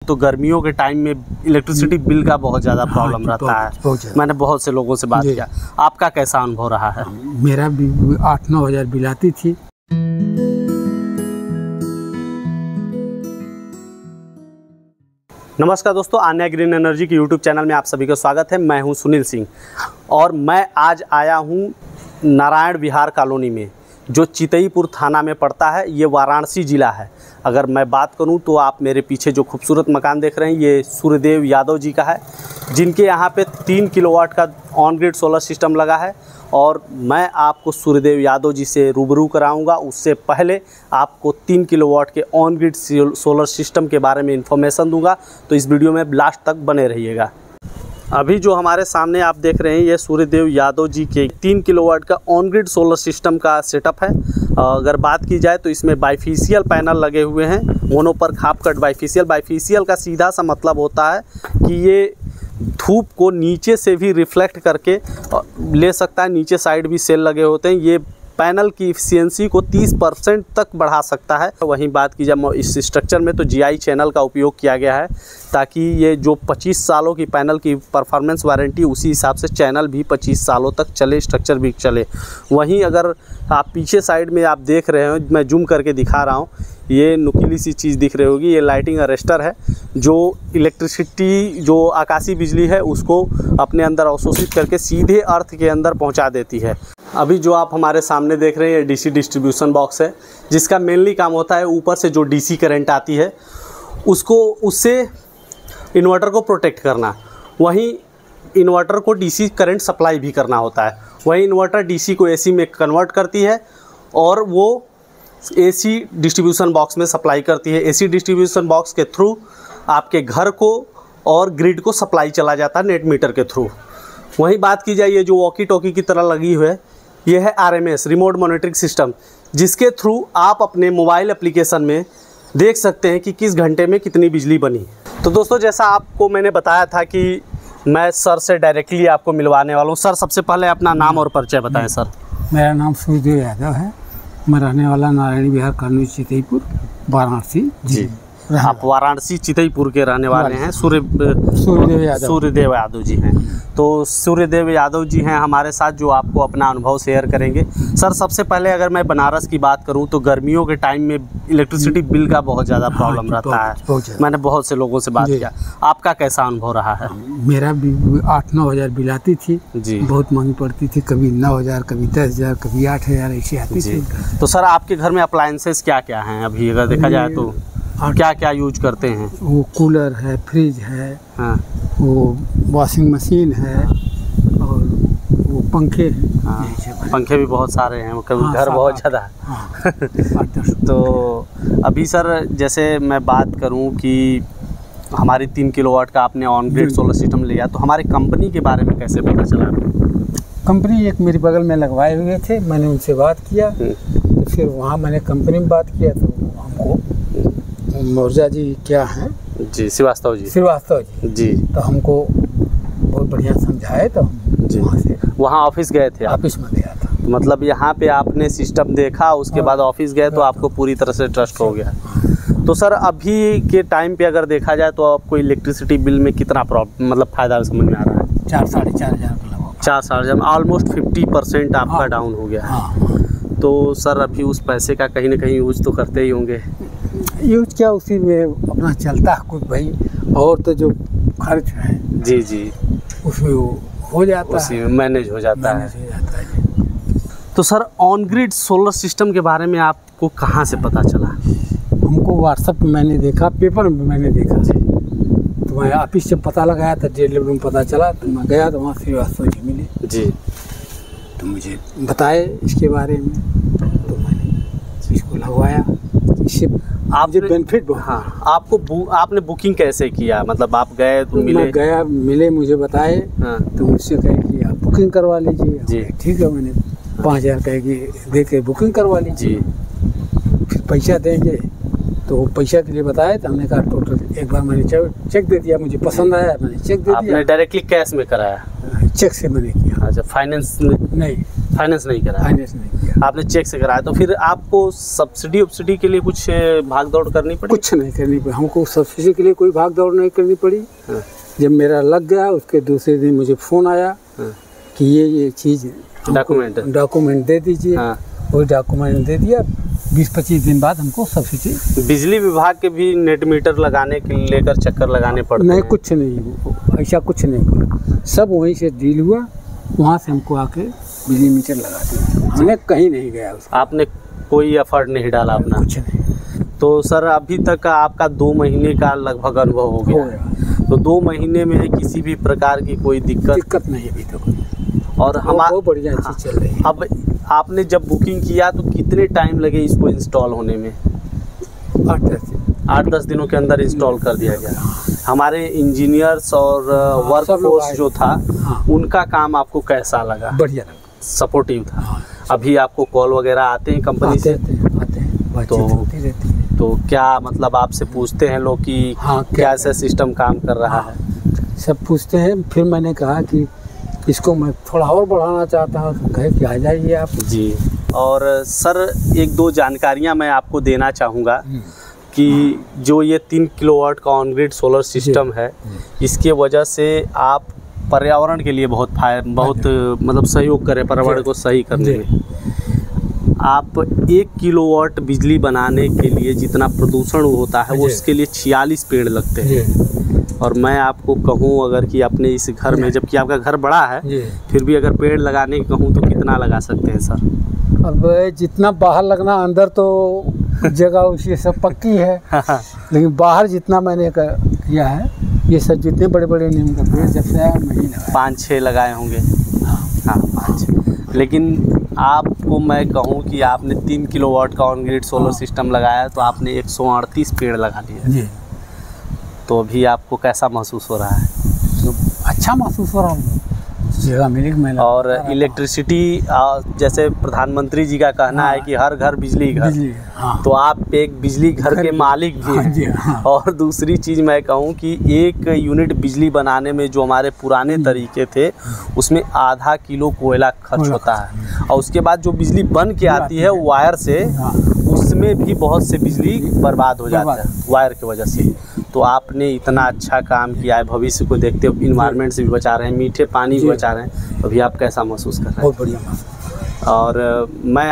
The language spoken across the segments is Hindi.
तो गर्मियों के टाइम में इलेक्ट्रिसिटी बिल का बहुत ज़्यादा प्रॉब्लम रहता है। मैंने बहुत से लोगों से बात किया, आपका कैसा अनुभव रहा है? मेरा भी 8-9 हज़ार बिल आती थी। नमस्कार दोस्तों, आन्या ग्रीन एनर्जी के यूट्यूब चैनल में आप सभी का स्वागत है। मैं हूं सुनील सिंह और मैं आज आया हूं नारायण विहार कॉलोनी में, जो चितईपुर थाना में पड़ता है। ये वाराणसी ज़िला है। अगर मैं बात करूं तो आप मेरे पीछे जो खूबसूरत मकान देख रहे हैं, ये सूर्यदेव यादव जी का है, जिनके यहाँ पे 3 किलोवाट का ऑन ग्रिड सोलर सिस्टम लगा है। और मैं आपको सूर्यदेव यादव जी से रूबरू कराऊंगा। उससे पहले आपको 3 किलोवाट के ऑन ग्रिड सोलर सिस्टम के बारे में इंफॉर्मेशन दूंगा, तो इस वीडियो में लास्ट तक बने रहिएगा। अभी जो हमारे सामने आप देख रहे हैं, ये सूर्यदेव यादव जी के 3 किलोवाट का ऑन ग्रिड सोलर सिस्टम का सेटअप है। अगर बात की जाए तो इसमें बाइफेशियल पैनल लगे हुए हैं, मोनो पर खाप कट बाइफेशियल। बाइफेशियल का सीधा सा मतलब होता है कि ये धूप को नीचे से भी रिफ्लेक्ट करके ले सकता है। नीचे साइड भी सेल लगे होते हैं। ये पैनल की इफिशियंसी को 30% तक बढ़ा सकता है। वहीं बात की जाए इस स्ट्रक्चर में, तो GI चैनल का उपयोग किया गया है, ताकि ये जो 25 सालों की पैनल की परफॉर्मेंस वारंटी, उसी हिसाब से चैनल भी 25 सालों तक चले, स्ट्रक्चर भी चले। वहीं अगर आप पीछे साइड में आप देख रहे हो, मैं जूम करके दिखा रहा हूँ, ये नुकीली सी चीज़ दिख रही होगी, ये लाइटिंग अरेस्टर है, जो इलेक्ट्रिसिटी, जो आकाशीय बिजली है, उसको अपने अंदर अवशोषित करके सीधे अर्थ के अंदर पहुंचा देती है। अभी जो आप हमारे सामने देख रहे हैं, ये DC डिस्ट्रीब्यूशन बॉक्स है, जिसका मेनली काम होता है ऊपर से जो DC करंट आती है उससे इन्वर्टर को प्रोटेक्ट करना। वहीं इन्वर्टर को DC करंट सप्लाई भी करना होता है। वहीं इन्वर्टर DC को AC में कन्वर्ट करती है और वो AC डिस्ट्रीब्यूशन बॉक्स में सप्लाई करती है। AC डिस्ट्रीब्यूशन बॉक्स के थ्रू आपके घर को और ग्रिड को सप्लाई चला जाता है नेट मीटर के थ्रू। वहीं बात की जाए, ये जो वॉकी टॉकी की तरह लगी हुई है, ये है RMS, रिमोट मॉनिटरिंग सिस्टम, जिसके थ्रू आप अपने मोबाइल एप्लीकेशन में देख सकते हैं कि किस घंटे में कितनी बिजली बनी। तो दोस्तों, जैसा आपको मैंने बताया था कि मैं सर से डायरेक्टली आपको मिलवाने वाला हूँ। सर, सबसे पहले अपना नाम और परिचय बताएं। सर, मेरा नाम सूर्यदेव यादव है। मैं रहने वाला नारायण विहार कॉलोनी, चितईपुर, वाराणसी जी। आप वाराणसी चितईपुर के रहने वाले हैं। सूर्यदेव यादव जी हैं। तो सूर्यदेव यादव जी हैं हमारे साथ, जो आपको अपना अनुभव शेयर करेंगे। सर, सबसे पहले अगर मैं बनारस की बात करूं तो गर्मियों के टाइम में इलेक्ट्रिसिटी बिल का बहुत ज़्यादा प्रॉब्लम रहता है। मैंने बहुत से लोगों से बात किया, आपका कैसा अनुभव रहा है? मेरा भी 8-9 हज़ार बिल आती थी जी। बहुत महंगी पड़ती थी, कभी 9 हज़ार, कभी 10 हज़ार, कभी 8 हज़ार ऐसी आती थी। तो सर, आपके घर में अप्लायंसेस क्या क्या हैं अभी, अगर देखा जाए तो क्या क्या यूज करते हैं? वो कूलर है, फ्रिज है, हाँ, वो वॉशिंग मशीन है और वो पंखे हैं। हाँ, पंखे भी बहुत सारे हैं, हाँ, घर बहुत ज़्यादा है। हाँ। तो अभी सर, जैसे मैं बात करूं कि हमारी 3 किलोवाट का आपने ऑन ग्रिड सोलर सिस्टम लिया, तो हमारी कंपनी के बारे में कैसे पता चला? कंपनी एक मेरे बगल में लगवाए हुए थे, मैंने उनसे बात किया, तो फिर वहाँ मैंने कंपनी में बात किया, तो हमको मौर्जा जी क्या हैं जी, श्रीवास्तव जी, तो हमको बहुत बढ़िया समझाए। तो वहाँ ऑफिस गए थे? ऑफिस में गया था। मतलब यहाँ पे आपने सिस्टम देखा, उसके बाद ऑफिस गए, तो आपको पूरी तरह से ट्रस्ट हो गया। तो सर, अभी के टाइम पे अगर देखा जाए तो आपको इलेक्ट्रिसिटी बिल में कितना मतलब फ़ायदा समझ में आ रहा है? 4-4.5 हज़ार, 4-4 हज़ार, ऑलमोस्ट 50% आपका डाउन हो गया है। तो सर, अभी उस पैसे का कहीं ना कहीं यूज तो करते ही होंगे? यूज क्या, उसी में अपना चलता है कुछ भाई, और तो जो खर्च है जी उसमें हो जाता है, उसी में मैनेज हो जाता है। तो sir, on grid solar system के बारे में आपको कहाँ से पता चला? हमको व्हाट्सएप में मैंने देखा, पेपर में मैंने देखा जी। तो मैं ऑफिस से पता लगाया था, जेल लेवल में पता चला, तो मैं गया तो वहाँ श्रीवास्तव जी मिले जी, तो मुझे बताए इसके बारे में, तो मैंने इसको लगवाया। इससे आपने बेनिफिट, हाँ, आपने बुकिंग कैसे किया? मतलब आप गए तो मिले? मैं गया, मिले, मुझे बताए, हाँ, तो मुझसे कहे कि आप बुकिंग करवा लीजिए जी। ठीक है, मैंने 5 हज़ार कहे कि दे के बुकिंग करवा लीजिए, फिर पैसा देंगे। तो पैसा के लिए बताया, तो हमने कहा टोटल एक बार मैंने चेक दे दिया, मुझे पसंद आया, मैंने चेक दे दिया। आपने डायरेक्टली कैश में कराया? चेक से मैंने किया। अच्छा, फाइनेंस नहीं, फाइनेंस नहीं कराया? फाइनेंस नहीं किया। आपने चेक से कराया। तो फिर आपको सब्सिडी के लिए कुछ भाग दौड़ करनी पड़ी? कुछ नहीं करनी पड़ी हमको, सब्सिडी के लिए कोई भाग दौड़ नहीं करनी पड़ी। हाँ। जब मेरा लग गया उसके दूसरे दिन मुझे फ़ोन आया कि ये चीज़ डॉक्यूमेंट दे दीजिए। हाँ। वो डॉक्यूमेंट दे दिया, 20-25 दिन बाद हमको सब्सिडी। बिजली विभाग के भी नेट मीटर लगाने के लेकर चक्कर लगाने पड़ते नहीं, हैं? कुछ नहीं, ऐसा कुछ नहीं हुआ। सब वहीं से डील हुआ, वहाँ से हमको आके बिजली मीटर लगा दिया। हमने कहीं नहीं गया उसको। आपने कोई एफर्ट नहीं डाला अपना? कुछ नहीं। तो सर अभी तक आपका 2 महीने का लगभग अनुभव हो गया। तो 2 महीने में किसी भी प्रकार की कोई दिक्कत नहीं अभी तक। और हमारा बहुत बढ़िया चीज़ चल रही है। अब आपने जब बुकिंग किया तो कितने टाइम लगे इसको इंस्टॉल होने में? 8-10 दिनों के अंदर इंस्टॉल कर दिया गया। हमारे इंजीनियर्स और वर्क फोर्स जो था उनका काम आपको कैसा लगा? बढ़िया लगा, सपोर्टिव था। अभी आपको कॉल वगैरह आते हैं कंपनी से? आते हैं, होती रहती है। तो क्या मतलब आपसे पूछते हैं लोग कि क्या ऐसा सिस्टम काम कर रहा है? सब पूछते हैं। फिर मैंने कहा कि इसको मैं थोड़ा और बढ़ाना चाहता हूँ, तो कहे कि आ जाइए आप जी। और सर 1-2 जानकारियाँ मैं आपको देना चाहूँगा कि जो ये 3 किलोवाट का ऑन ग्रिड सोलर सिस्टम है, इसके वजह से आप पर्यावरण के लिए बहुत मतलब सहयोग करें पर्यावरण को सही करने में। आप 1 किलोवाट बिजली बनाने के लिए जितना प्रदूषण होता है वो उसके लिए 46 पेड़ लगते हैं। और मैं आपको कहूँ अगर कि अपने इस घर में, जबकि आपका घर बड़ा है, फिर भी अगर पेड़ लगाने कहूँ तो कितना लगा सकते हैं सर? अब जितना बाहर लगना, अंदर तो जगह उसी सब पक्की है। लेकिन बाहर जितना मैंने किया है, ये सब जितने बड़े बड़े नीम का पेड़ जब से आया नहीं लगा। 5-6 लगाए होंगे। हाँ 5। लेकिन आपको मैं कहूँ कि आपने 3 किलोवाट का ऑन ग्रिड सोलर सिस्टम लगाया तो आपने 138 पेड़ लगा लिए। तो अभी आपको कैसा महसूस हो रहा है? तो अच्छा महसूस हो रहा है, जगह मिलेगी। और इलेक्ट्रिसिटी, जैसे प्रधानमंत्री जी का कहना है कि हर घर बिजली घर। तो आप एक बिजली घर के मालिक भी हैं। और दूसरी चीज़ मैं कहूँ कि 1 यूनिट बिजली बनाने में जो हमारे पुराने तरीके थे उसमें आधा किलो कोयला खर्च होता है, और उसके बाद जो बिजली बन के आती है वायर से, उसमें भी बहुत से बिजली बर्बाद हो जाता है वायर की वजह से। तो आपने इतना अच्छा काम किया है, भविष्य को देखते हुए इन्वायरमेंट से भी बचा रहे हैं, मीठे पानी भी बचा रहे हैं। अभी आप कैसा महसूस कर रहे हैं? बहुत बढ़िया महसूस। और मैं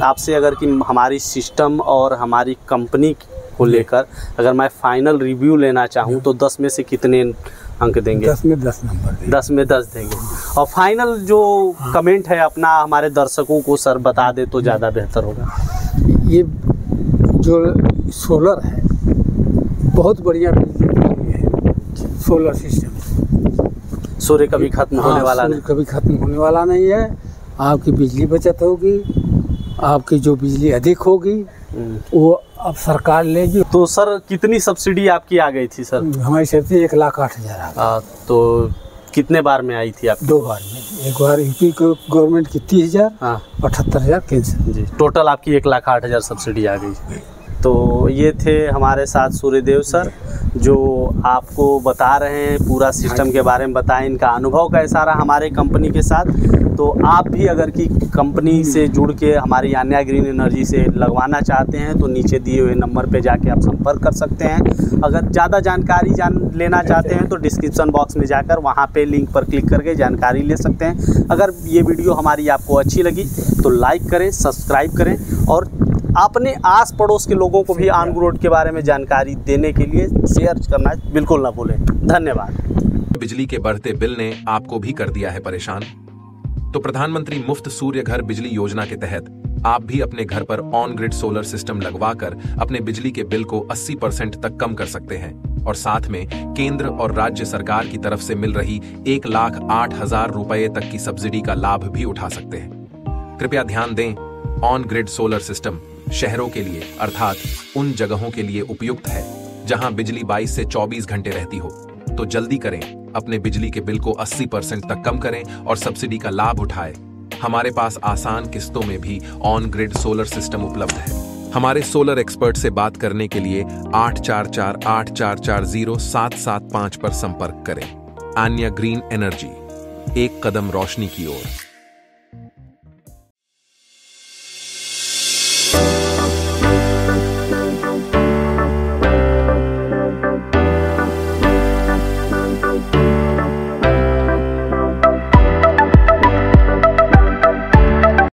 आपसे अगर कि हमारी सिस्टम और हमारी कंपनी को लेकर अगर मैं फाइनल रिव्यू लेना चाहूँ तो 10 में से कितने अंक देंगे? 10 में 10 नंबर। 10 में 10 देंगे। और फाइनल जो कमेंट है अपना हमारे दर्शकों को सर बता दे तो ज़्यादा बेहतर होगा। ये जो सोलर है बहुत बढ़िया बिजली है। सोलर सिस्टम सूर्य कभी खत्म होने वाला नहीं, कभी खत्म होने वाला नहीं है। आपकी बिजली बचत होगी, आपकी जो बिजली अधिक होगी वो अब सरकार लेगी। तो सर कितनी सब्सिडी आपकी आ गई थी सर? हमारी सब्सिडी 1,08,000। तो कितने बार में आई थी आप? 2 बार में। एक बार यूपी गवर्नमेंट की 30,000, 78,000 केंद्र जी। टोटल आपकी 1,08,000 सब्सिडी आ गई। तो ये थे हमारे साथ सूर्यदेव सर जो आपको बता रहे हैं पूरा सिस्टम के बारे में बताएं, इनका अनुभव कैसा रहा हमारे कंपनी के साथ। तो आप भी अगर कि कंपनी से जुड़ के हमारी आन्या ग्रीन एनर्जी से लगवाना चाहते हैं तो नीचे दिए हुए नंबर पे जाके आप संपर्क कर सकते हैं। अगर ज़्यादा जानकारी लेना चाहते हैं तो डिस्क्रिप्शन बॉक्स में जाकर वहाँ पे लिंक पर क्लिक करके जानकारी ले सकते हैं। अगर ये वीडियो हमारी आपको अच्छी लगी तो लाइक करें, सब्सक्राइब करें और अपने आस पड़ोस के लोगों को भी ऑन ग्रिड के बारे में जानकारी देने के लिए शेयर करना बिल्कुल ना भूलें। धन्यवाद। बिजली के बढ़ते बिल ने आपको भी कर दिया है परेशान? तो प्रधानमंत्री मुफ्त सूर्य घर बिजली योजना के तहत आप भी अपने घर पर ऑन ग्रिड सोलर सिस्टम लगवाकर अपने बिजली के बिल को 80% तक कम कर सकते हैं और साथ में केंद्र और राज्य सरकार की तरफ से मिल रही 1,08,000 रुपए तक की सब्सिडी का लाभ भी उठा सकते हैं। कृपया ध्यान दें, ऑन ग्रिड सोलर सिस्टम शहरों के लिए अर्थात उन जगहों के लिए उपयुक्त है जहां बिजली 22 से 24 घंटे रहती हो। तो जल्दी करें, अपने बिजली के बिल को 80% तक कम करें और सब्सिडी का लाभ उठाएं। हमारे पास आसान किस्तों में भी ऑन ग्रिड सोलर सिस्टम उपलब्ध है। हमारे सोलर एक्सपर्ट से बात करने के लिए 8448440775 पर संपर्क करें। आन्या ग्रीन एनर्जी, एक कदम रोशनी की ओर।